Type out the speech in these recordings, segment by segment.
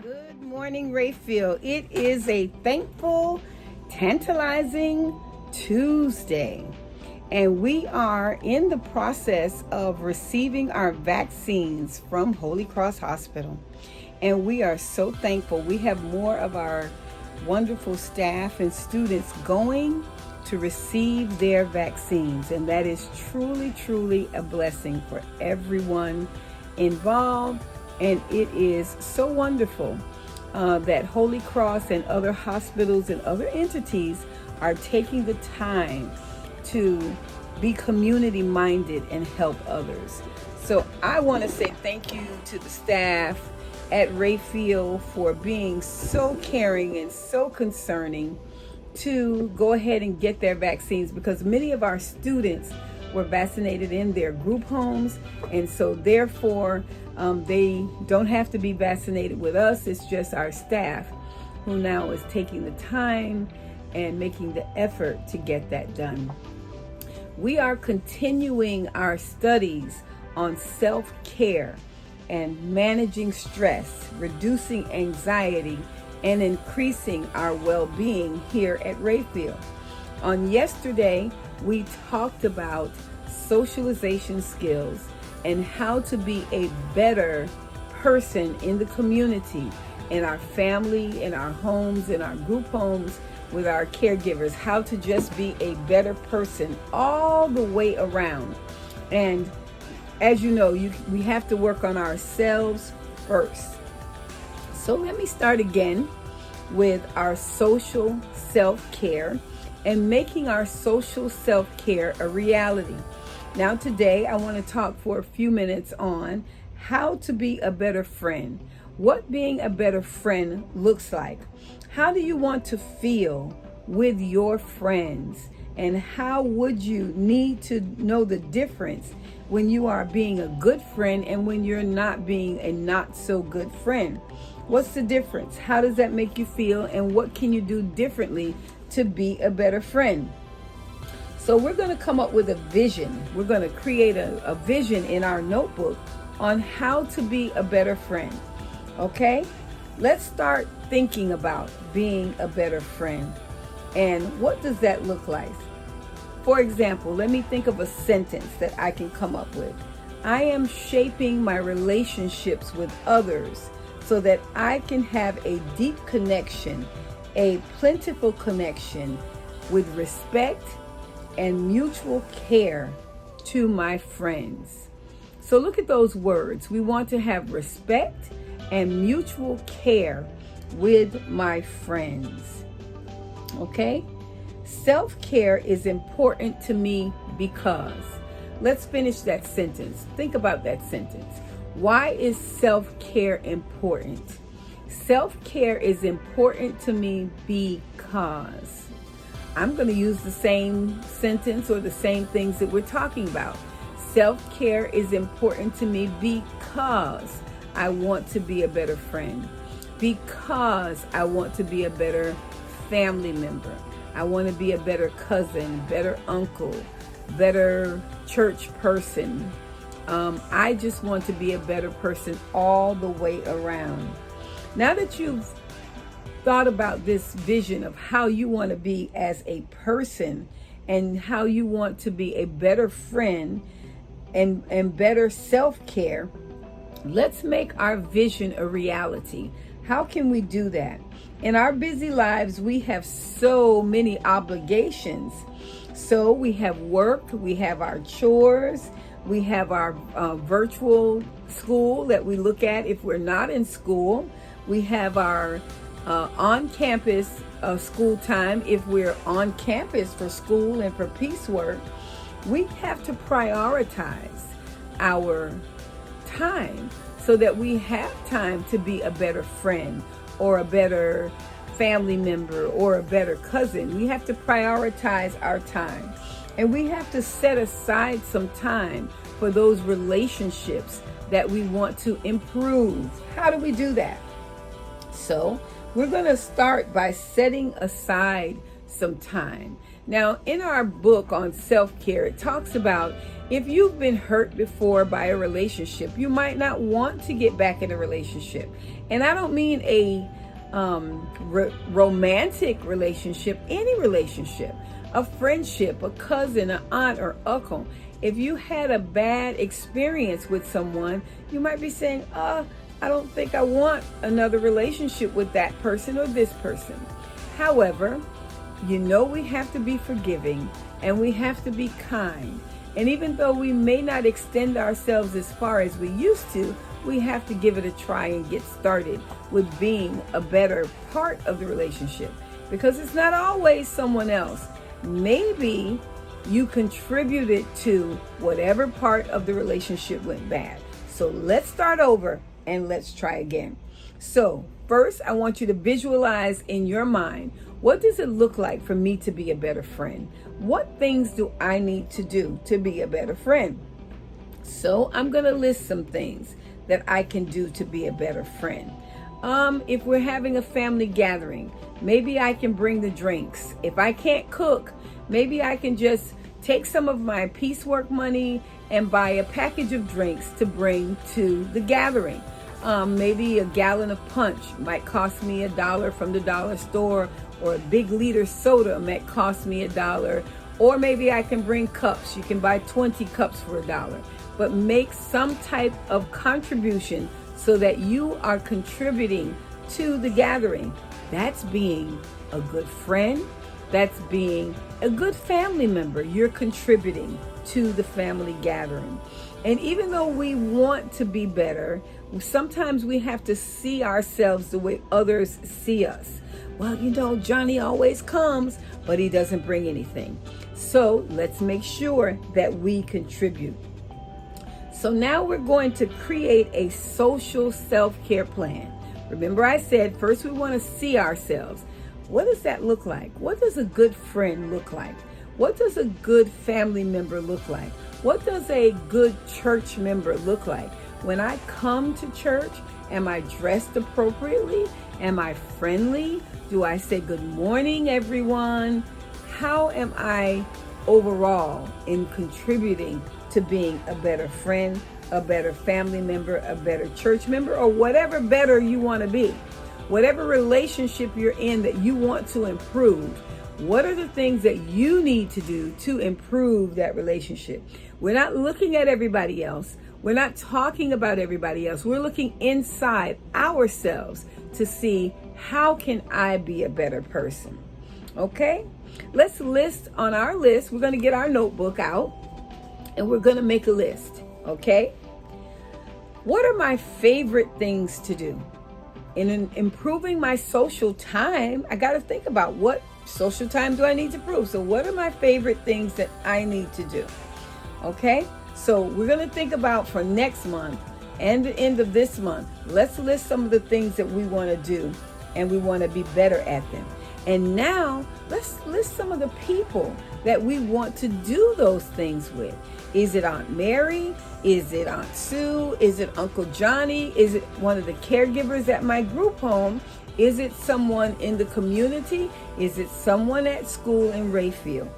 Good morning, Rayfield. It is a thankful, tantalizing Tuesday, and we are in the process of receiving our vaccines from Holy Cross Hospital, and we are so thankful. We have more of our wonderful staff and students going to receive their vaccines, and that is truly a blessing for everyone involved. And it is so wonderful that Holy Cross and other hospitals and other entities are taking the time to be community minded and help others. So I want to say thank you to the staff at Rayfield for being so caring and so concerning to go ahead and get their vaccines, because many of our students were vaccinated in their group homes, and so therefore they don't have to be vaccinated with us. It's just our staff who now is taking the time and making the effort to get that done. We are continuing our studies on self-care and managing stress, reducing anxiety, and increasing our well-being here at Rayfield. On yesterday, we talked about socialization skills and how to be a better person in the community, in our family, in our homes, in our group homes, with our caregivers, how to just be a better person all the way around. And as you know, we have to work on ourselves first. So let me start again with our social self-care and making our social self-care a reality. Now today, I want to talk for a few minutes on how to be a better friend, what being a better friend looks like. How do you want to feel with your friends? And how would you need to know the difference when you are being a good friend and when you're not being a not so good friend? What's the difference? How does that make you feel? And what can you do differently to be a better friend? So we're going to come up with a vision. We're going to create a vision in our notebook on how to be a better friend. Okay? Let's start thinking about being a better friend. And what does that look like? For example, let me think of a sentence that I can come up with. I am shaping my relationships with others so that I can have a deep connection, a plentiful connection with respect and mutual care to my friends. So look at those words. We want to have respect and mutual care with my friends. Okay? Self-care is important to me because. Let's finish that sentence. Think about that sentence. Why is self-care important? Self-care is important to me because. I'm going to use the same sentence or the same things that we're talking about. Self-care is important to me because I want to be a better friend, because I want to be a better family member. I want to be a better cousin, better uncle, better church person. I just want to be a better person all the way around. Now that you've thought about this vision of how you want to be as a person and how you want to be a better friend and better self-care, let's make our vision a reality. How can we do that? In our busy lives, we have so many obligations. So we have work, we have our chores, we have our virtual school that we look at if we're not in school. We have our on-campus school time if we're on campus for school and for piecework. We have to prioritize our time so that we have time to be a better friend or a better family member or a better cousin. We have to prioritize our time, and we have to set aside some time for those relationships that we want to improve. How do we do that? So we're going to start by setting aside some time. Now, in our book on self-care, it talks about if you've been hurt before by a relationship, you might not want to get back in a relationship. And I don't mean a romantic relationship, any relationship, a friendship, a cousin, an aunt or uncle. If you had a bad experience with someone, you might be saying, I don't think I want another relationship with that person or this person. However, we have to be forgiving and we have to be kind. And even though we may not extend ourselves as far as we used to, we have to give it a try and get started with being a better part of the relationship, because it's not always someone else. Maybe you contributed to whatever part of the relationship went bad. So let's start over and let's try again. So first, I want you to visualize in your mind, what does it look like for me to be a better friend? What things do I need to do to be a better friend? So I'm going to list some things that I can do to be a better friend. If we're having a family gathering, maybe I can bring the drinks. If I can't cook, maybe I can just take some of my piecework money and buy a package of drinks to bring to the gathering. Maybe a gallon of punch might cost me $1 from the dollar store, or a big liter soda might cost me $1. Or maybe I can bring cups. You can buy 20 cups for $1. But make some type of contribution so that you are contributing to the gathering. That's being a good friend. That's being a good family member. You're contributing to the family gathering. And even though we want to be better, sometimes we have to see ourselves the way others see us. Well, Johnny always comes, but he doesn't bring anything. So let's make sure that we contribute. So now we're going to create a social self-care plan. Remember, I said first we want to see ourselves. What does that look like? What does a good friend look like? What does a good family member look like? What does a good church member look like? When I come to church, am I dressed appropriately? Am I friendly? Do I say good morning, everyone? How am I overall in contributing to being a better friend, a better family member, a better church member, or whatever better you want to be? Whatever relationship you're in that you want to improve, what are the things that you need to do to improve that relationship? We're not looking at everybody else. We're not talking about everybody else. We're looking inside ourselves to see, how can I be a better person? Okay? Let's list on our list. We're going to get our notebook out and we're going to make a list. Okay? What are my favorite things to do? In improving my social time, I got to think about, what social time do I need to improve? So what are my favorite things that I need to do? Okay? So we're going to think about for next month and the end of this month. Let's list some of the things that we want to do and we want to be better at them. And now let's list some of the people that we want to do those things with. Is it Aunt Mary? Is it Aunt Sue? Is it Uncle Johnny? Is it one of the caregivers at my group home? Is it someone in the community? Is it someone at school in Rayfield?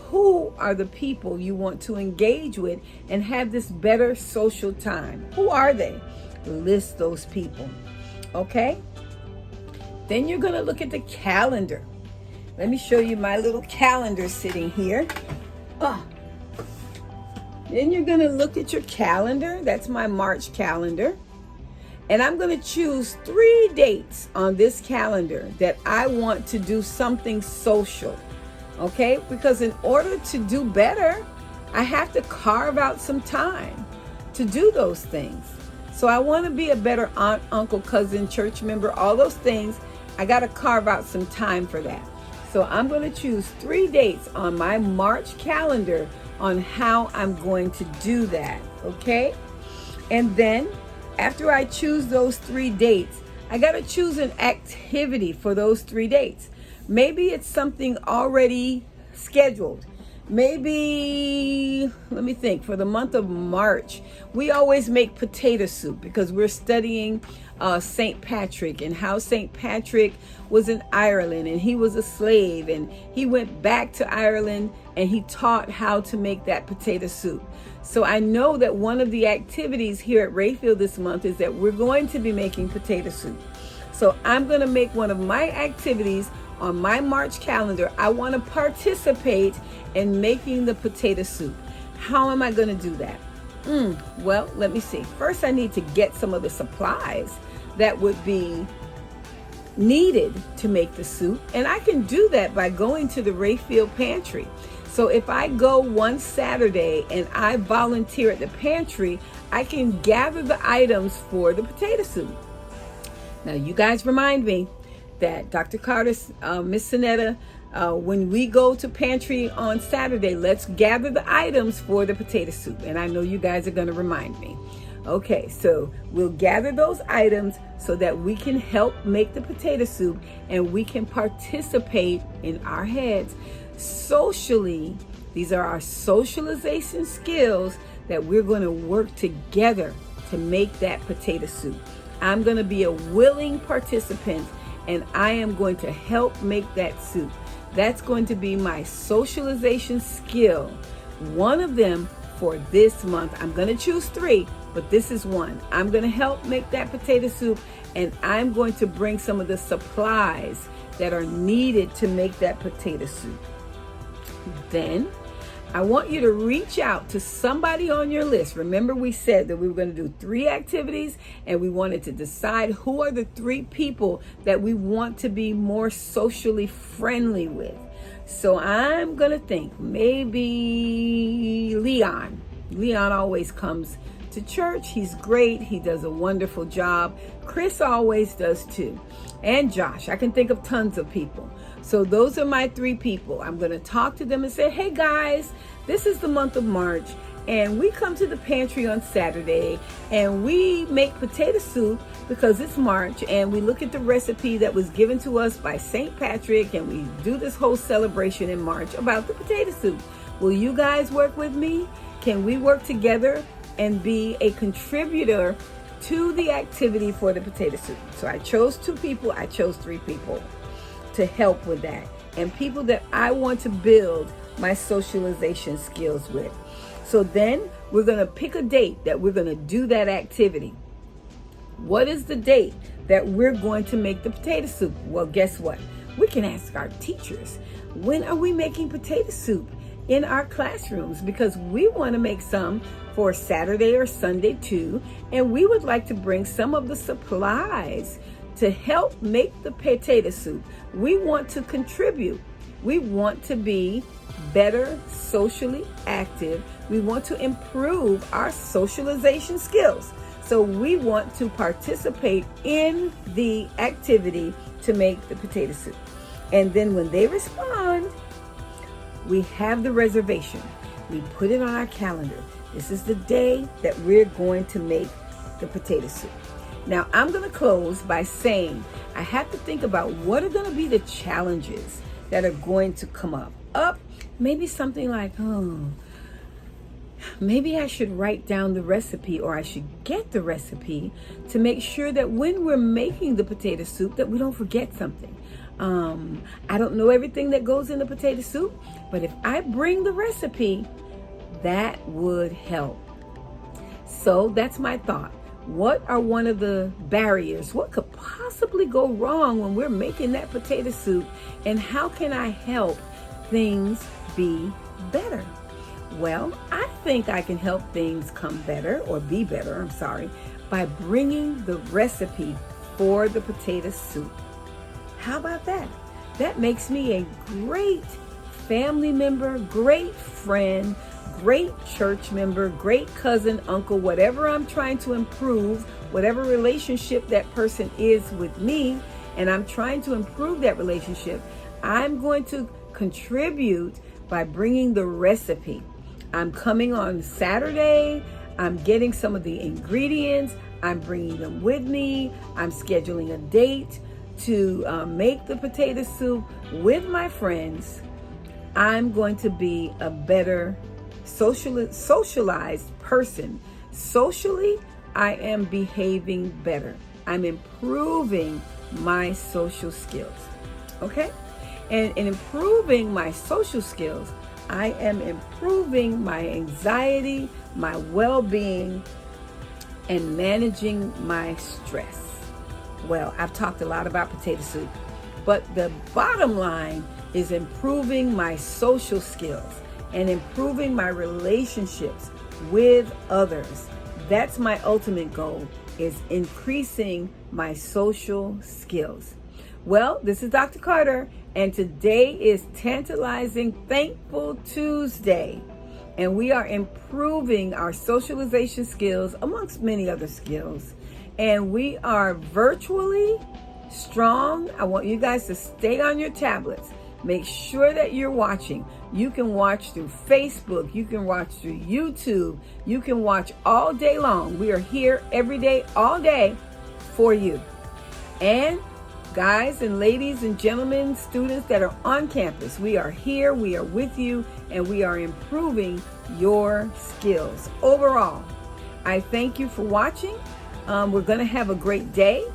Who are the people you want to engage with and have this better social time? Who are they? List those people. Okay? Then you're going to look at the calendar. Let me show you my little calendar sitting here. Then you're going to look at your calendar. That's my March calendar. And I'm going to choose 3 dates on this calendar that I want to do something social. Okay? Because in order to do better, I have to carve out some time to do those things. So I want to be a better aunt, uncle, cousin, church member, all those things. I got to carve out some time for that. So I'm going to choose 3 dates on my March calendar on how I'm going to do that. Okay? And then after I choose those 3 dates, I got to choose an activity for those 3 dates. Maybe it's something already scheduled. maybe, let me think, for the month of March, we always make potato soup because we're studying St. Patrick and how St. Patrick was in Ireland and he was a slave and he went back to Ireland and he taught how to make that potato soup. So I know that one of the activities here at Rayfield this month is that we're going to be making potato soup. So I'm going to make one of my activities on my March calendar. I want to participate in making the potato soup. How am I going to do that? Well, let me see. First, I need to get some of the supplies that would be needed to make the soup. And I can do that by going to the Rayfield pantry. So if I go one Saturday and I volunteer at the pantry, I can gather the items for the potato soup. Now, you guys remind me that Dr. Carter's, Miss Sonetta, when we go to pantry on Saturday, let's gather the items for the potato soup. And I know you guys are going to remind me. Okay, so we'll gather those items so that we can help make the potato soup and we can participate in our heads socially. These are our socialization skills that we're going to work together to make that potato soup. I'm going to be a willing participant and I am going to help make that soup. That's going to be my socialization skill. One of them for this month. I'm going to choose 3, but this is one. I'm going to help make that potato soup and I'm going to bring some of the supplies that are needed to make that potato soup. Then I want you to reach out to somebody on your list. Remember, we said that we were going to do 3 activities and we wanted to decide who are the 3 people that we want to be more socially friendly with. So I'm going to think maybe Leon. Leon always comes to church. He's great. He does a wonderful job. Chris always does too. And Josh. I can think of tons of people. So those are my 3 people. I'm going to talk to them and say, hey guys, this is the month of March and we come to the pantry on Saturday and we make potato soup because it's March and we look at the recipe that was given to us by St. Patrick and we do this whole celebration in March about the potato soup. Will you guys work with me? Can we work together and be a contributor to the activity for the potato soup? So I chose 2 people. I chose 3 people to help with that and people that I want to build my socialization skills with. So then we're going to pick a date that we're going to do that activity. What is the date that we're going to make the potato soup? Well, guess what? We can ask our teachers, when are we making potato soup in our classrooms? Because we want to make some for Saturday or Sunday too. And we would like to bring some of the supplies to help make the potato soup. We want to contribute. We want to be better socially active. We want to improve our socialization skills. So we want to participate in the activity to make the potato soup. And then when they respond, we have the reservation. We put it on our calendar. This is the day that we're going to make the potato soup. Now, I'm going to close by saying I have to think about what are going to be the challenges that are going to come up. Maybe something like, maybe I should write down the recipe or I should get the recipe to make sure that when we're making the potato soup that we don't forget something. I don't know everything that goes in the potato soup, but if I bring the recipe, that would help. So that's my thought. What are one of the barriers? What could possibly go wrong when we're making that potato soup? And how can I help things be better? Well, I think I can help things come better or be better, by bringing the recipe for the potato soup. How about that? That makes me a great family member, great friend, great church member, great cousin, uncle, whatever I'm trying to improve, whatever relationship that person is with me, and I'm trying to improve that relationship, I'm going to contribute by bringing the recipe. I'm coming on Saturday. I'm getting some of the ingredients. I'm bringing them with me. I'm scheduling a date to make the potato soup with my friends. I'm going to be a better socialized person. Socially, I am behaving better. I'm improving my social skills. Okay? And in improving my social skills, I am improving my anxiety, my well-being, and managing my stress. Well, I've talked a lot about potato soup, but the bottom line is improving my social skills and improving my relationships with others. That's my ultimate goal, is increasing my social skills. Well, this is Dr. Carter, and today is Tantalizing Thankful Tuesday. And we are improving our socialization skills amongst many other skills. And we are virtually strong. I want you guys to stay on your tablets. Make sure that you're watching. You can watch through Facebook. You can watch through YouTube. You can watch all day long. We are here every day, all day for you. And guys and ladies and gentlemen, students that are on campus, we are here, we are with you, and we are improving your skills. Overall, I thank you for watching. We're going to have a great day.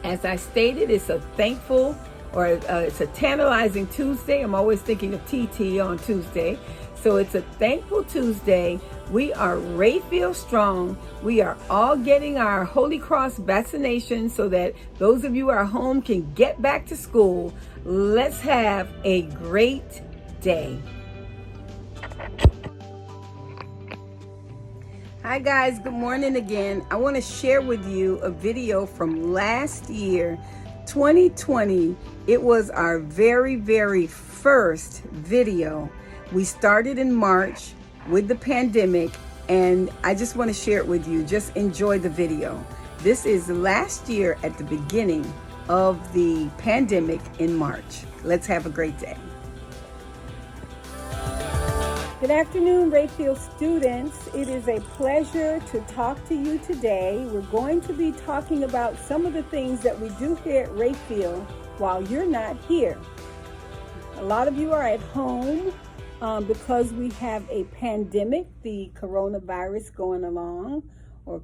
As I stated, it's a thankful, or it's a tantalizing Tuesday. I'm always thinking of TT on Tuesday. So it's a thankful Tuesday. We are Rayfield Strong. We are all getting our Holy Cross vaccination so that those of you who are home can get back to school. Let's have a great day. Hi guys, good morning again. I want to share with you a video from last year, 2020. It was our very first video. We started in March with the pandemic, and I just want to share it with you. Just enjoy the video. This is last year at the beginning of the pandemic in March. Let's have a great day. Good afternoon, Rayfield students. It is a pleasure to talk to you today. We're going to be talking about some of the things that we do here at Rayfield while you're not here. A lot of you are at home because we have a pandemic, the coronavirus going along or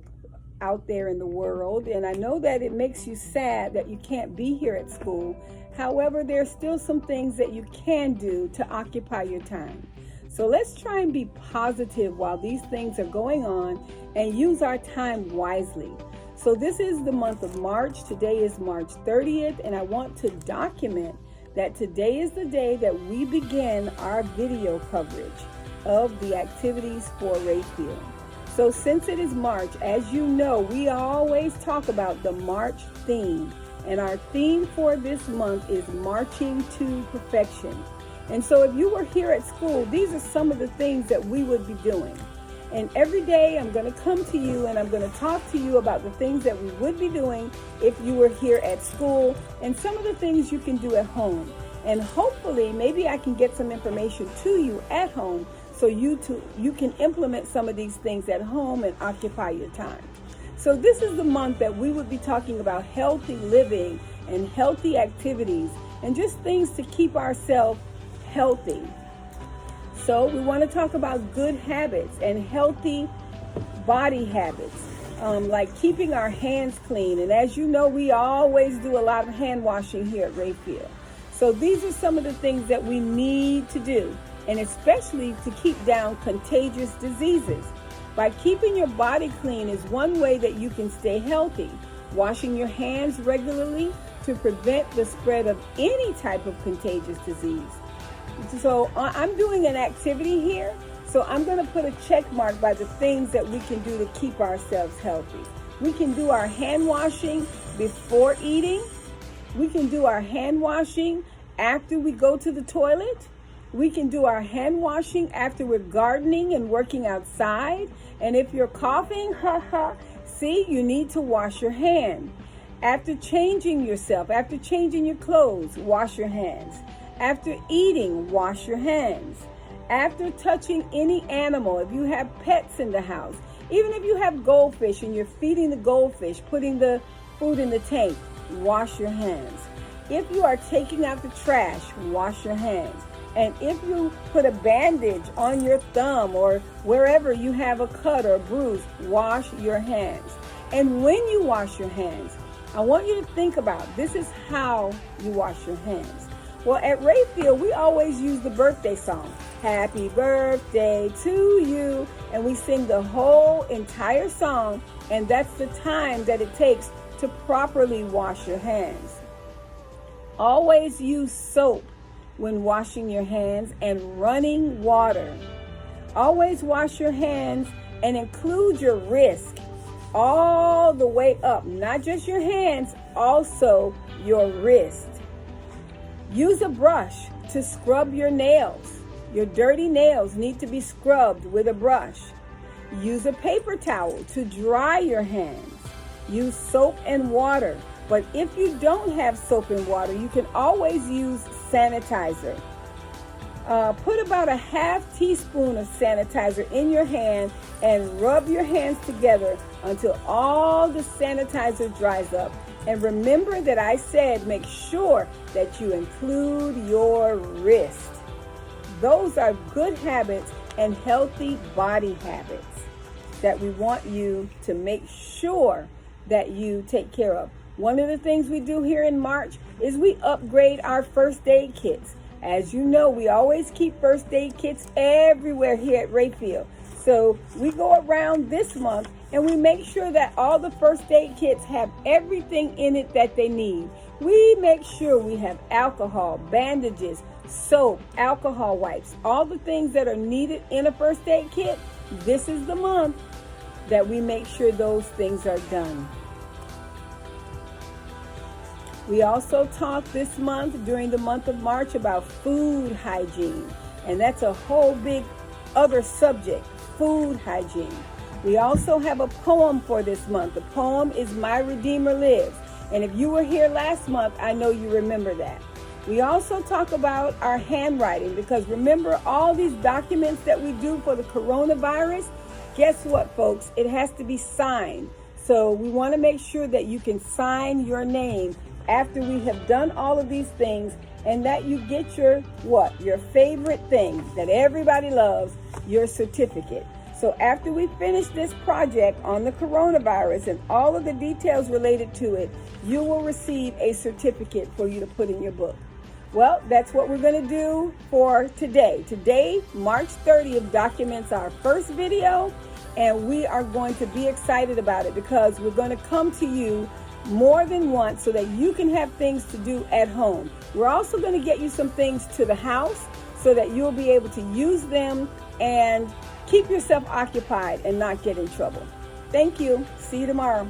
out there in the world. And I know that it makes you sad that you can't be here at school. However, there's still some things that you can do to occupy your time. So let's try and be positive while these things are going on and use our time wisely. So this is the month of March. Today is March 30th, and I want to document that today is the day that we begin our video coverage of the activities for Rayfield. So since it is March, as you know, we always talk about the March theme. And our theme for this month is Marching to Perfection. And so if you were here at school, these are some of the things that we would be doing. And every day I'm going to come to you and I'm going to talk to you about the things that we would be doing if you were here at school and some of the things you can do at home. And hopefully maybe I can get some information to you at home so you can implement some of these things at home and occupy your time. So this is the month that we would be talking about healthy living and healthy activities and just things to keep ourselves healthy. So we want to talk about good habits and healthy body habits, like keeping our hands clean. And as you know, we always do a lot of hand washing here at Rayfield. So these are some of the things that we need to do, and especially to keep down contagious diseases. By keeping your body clean is one way that you can stay healthy. Washing your hands regularly to prevent the spread of any type of contagious disease. So I'm doing an activity here, so I'm going to put a check mark by the things that we can do to keep ourselves healthy. We can do our hand washing before eating. We can do our hand washing after we go to the toilet. We can do our hand washing after we're gardening and working outside. And if you're coughing, see, you need to wash your hand. After changing yourself, after changing your clothes, wash your hands. After eating, wash your hands. After touching any animal, if you have pets in the house, even if you have goldfish and you're feeding the goldfish, putting the food in the tank, wash your hands. If you are taking out the trash, wash your hands. And if you put a bandage on your thumb or wherever you have a cut or a bruise, wash your hands. And when you wash your hands, I want you to think about, this is how you wash your hands. Well, at Rayfield, we always use the birthday song, Happy Birthday to You, and we sing the whole entire song, and that's the time that it takes to properly wash your hands. Always use soap when washing your hands and running water. Always wash your hands and include your wrist all the way up, not just your hands, also your wrist. Use a brush to scrub your nails. Your dirty nails need to be scrubbed with a brush. Use a paper towel to dry your hands. Use soap and water, but if you don't have soap and water, you can always use sanitizer. Put about a half teaspoon of sanitizer in your hand and rub your hands together until all the sanitizer dries up. And remember that I said make sure that you include your wrist. Those are good habits and healthy body habits that we want you to make sure that you take care of. One of the things we do here in March is we upgrade our first aid kits. As you know, we always keep first aid kits everywhere here at Rayfield. So we go around this month and we make sure that all the first aid kits have everything in it that they need. We make sure we have alcohol, bandages, soap, alcohol wipes, all the things that are needed in a first aid kit. This is the month that we make sure those things are done. We also talked this month, during the month of March, about food hygiene. And that's a whole big other subject, food hygiene. We also have a poem for this month. The poem is My Redeemer Lives. And if you were here last month, I know you remember that. We also talk about our handwriting, because remember all these documents that we do for the coronavirus? Guess what, folks? It has to be signed. So we want to make sure that you can sign your name after we have done all of these things, and that you get your your favorite thing that everybody loves, your certificate. So after we finish this project on the coronavirus and all of the details related to it, you will receive a certificate for you to put in your book. Well, that's what we're going to do for today. Today, March 30th, documents our first video, and we are going to be excited about it because we're going to come to you more than once so that you can have things to do at home. We're also going to get you some things to the house so that you'll be able to use them and keep yourself occupied and not get in trouble. Thank you. See you tomorrow.